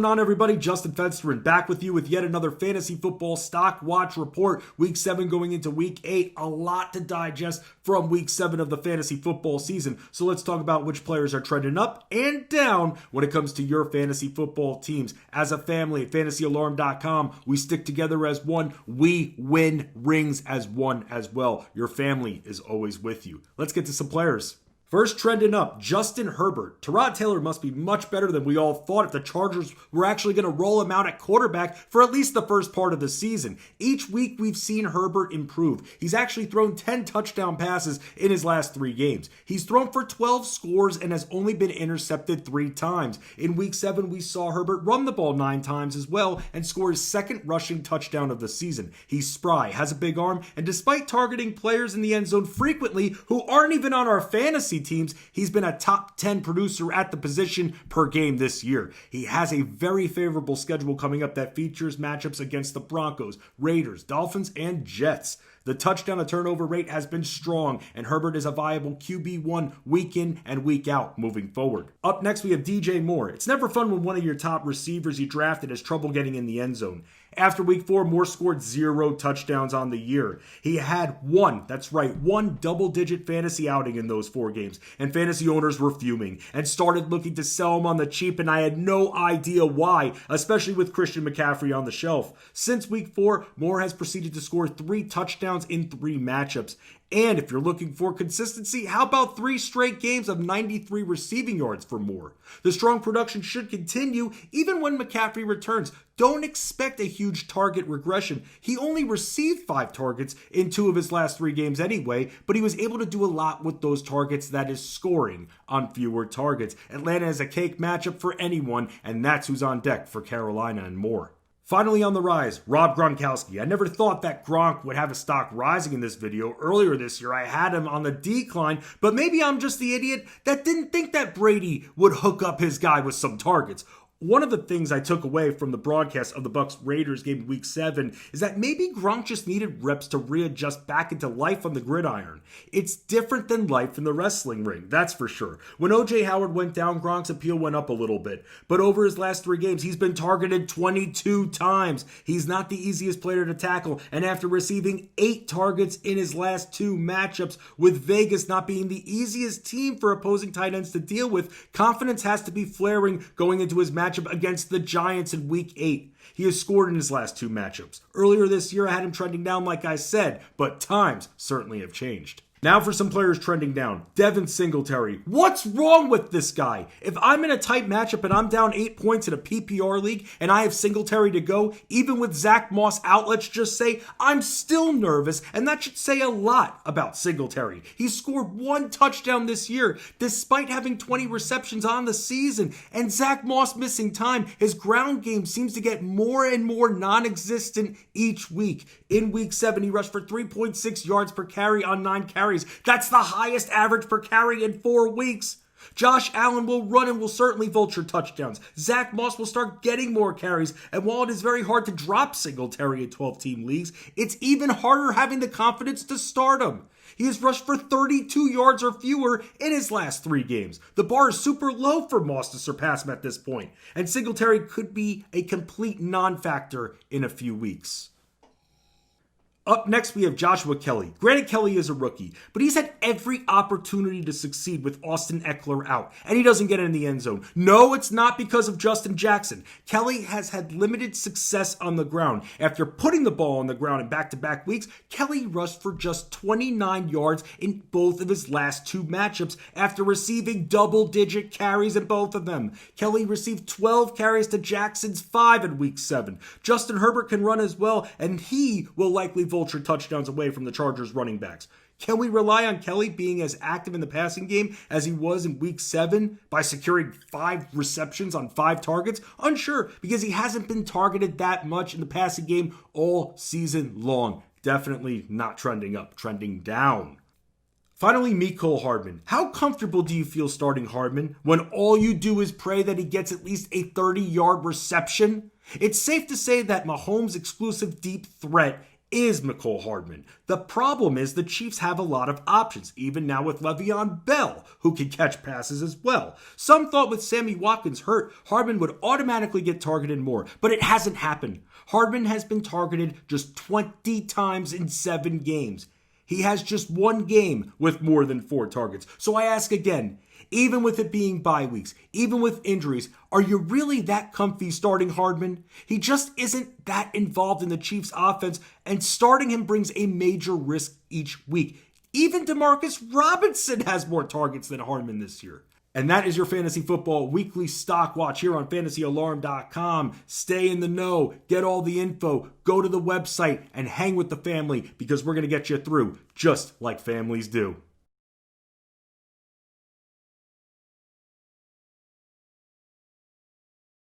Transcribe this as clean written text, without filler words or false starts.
What's going on, everybody? Justin Fensterman back with you with yet another fantasy football stock watch report. Week 7 going into week 8. A lot to digest from week 7 of the fantasy football season. So let's talk about which players are trending up and down when it comes to your fantasy football teams. As a family at fantasyalarm.com, we stick together as one. We win rings as one as well. Your family is always with you. Let's get to some players. First trending up, Justin Herbert. Tyrod Taylor must be much better than we all thought if the Chargers were actually going to roll him out at quarterback for at least the first part of the season. Each week we've seen Herbert improve. He's actually thrown 10 touchdown passes in his last 3 games. He's thrown for 12 scores and has only been intercepted 3 times. In week 7 we saw Herbert run the ball 9 times as well and score his second rushing touchdown of the season. He's spry, has a big arm, and despite targeting players in the end zone frequently who aren't even on our fantasy teams, he's been a top 10 producer at the position per game this year. He has a very favorable schedule coming up that features matchups against the Broncos, Raiders, Dolphins, and Jets. The touchdown to turnover rate has been strong, and Herbert is a viable QB1 week in and week out moving forward. Up next, we have DJ Moore. It's never fun when one of your top receivers you drafted has trouble getting in the end zone. After week 4, Moore scored 0 touchdowns on the year. He had one double-digit fantasy outing in those 4 games, and fantasy owners were fuming and started looking to sell him on the cheap, and I had no idea why, especially with Christian McCaffrey on the shelf. Since week 4, Moore has proceeded to score 3 touchdowns in 3 matchups. And if you're looking for consistency, how about 3 straight games of 93 receiving yards for Moore? The strong production should continue even when McCaffrey returns. Don't expect a huge target regression. He only received 5 targets in 2 of his last 3 games anyway, but he was able to do a lot with those targets, that is scoring on fewer targets. Atlanta is a cake matchup for anyone, and that's who's on deck for Carolina and more. Finally on the rise, Rob Gronkowski. I never thought that Gronk would have a stock rising in this video. Earlier this year, I had him on the decline, but maybe I'm just the idiot that didn't think that Brady would hook up his guy with some targets. One of the things I took away from the broadcast of the Bucs-Raiders game week 7 is that maybe Gronk just needed reps to readjust back into life on the gridiron. It's different than life in the wrestling ring, that's for sure. When O.J. Howard went down, Gronk's appeal went up a little bit. But over his last 3 games, he's been targeted 22 times. He's not the easiest player to tackle, and after receiving 8 targets in his last 2 matchups, with Vegas not being the easiest team for opposing tight ends to deal with, confidence has to be flaring going into his matchup against the Giants in week 8. He has scored in his last 2 matchups. Earlier this year, I had him trending down like I said, but times certainly have changed. Now for some players trending down. Devin Singletary. What's wrong with this guy? If I'm in a tight matchup and I'm down 8 points in a PPR league and I have Singletary to go, even with Zach Moss out, let's just say, I'm still nervous, and that should say a lot about Singletary. He's scored 1 touchdown this year, despite having 20 receptions on the season, and Zach Moss missing time. His ground game seems to get more and more non-existent each week. In week 7, he rushed for 3.6 yards per carry on 9 carries. That's the highest average per carry in 4 weeks. Josh Allen will run and will certainly vulture touchdowns. Zach Moss will start getting more carries, and while it is very hard to drop Singletary in 12-team leagues, it's even harder having the confidence to start him. He has rushed for 32 yards or fewer in his last 3 games. The bar is super low for Moss to surpass him at this point, and Singletary could be a complete non-factor in a few weeks. Up next, we have Joshua Kelley. Granted, Kelley is a rookie, but he's had every opportunity to succeed with Austin Eckler out, and he doesn't get in the end zone. No, it's not because of Justin Jackson. Kelley has had limited success on the ground. After putting the ball on the ground in back-to-back weeks, Kelley rushed for just 29 yards in both of his last 2 matchups after receiving double-digit carries in both of them. Kelley received 12 carries to Jackson's 5 in week 7. Justin Herbert can run as well, and he will likely vulture touchdowns away from the Chargers running backs. Can we rely on Kelley being as active in the passing game as he was in week 7 by securing 5 receptions on 5 targets? Unsure, because he hasn't been targeted that much in the passing game all season long. Definitely not trending up, trending down. Finally, Mecole Hardman. How comfortable do you feel starting Hardman when all you do is pray that he gets at least a 30-yard reception? It's safe to say that Mahomes' exclusive deep threat is Mecole Hardman. The problem is the Chiefs have a lot of options, even now with Le'Veon Bell, who can catch passes as well. Some thought with Sammy Watkins hurt, Hardman would automatically get targeted more, but it hasn't happened. Hardman has been targeted just 20 times in 7 games. He has just 1 game with more than 4 targets. So I ask again, even with it being bye weeks, even with injuries, are you really that comfy starting Hardman? He just isn't that involved in the Chiefs' offense, and starting him brings a major risk each week. Even Demarcus Robinson has more targets than Hardman this year. And that is your Fantasy Football Weekly Stock Watch here on FantasyAlarm.com. Stay in the know, get all the info, go to the website, and hang with the family because we're going to get you through just like families do.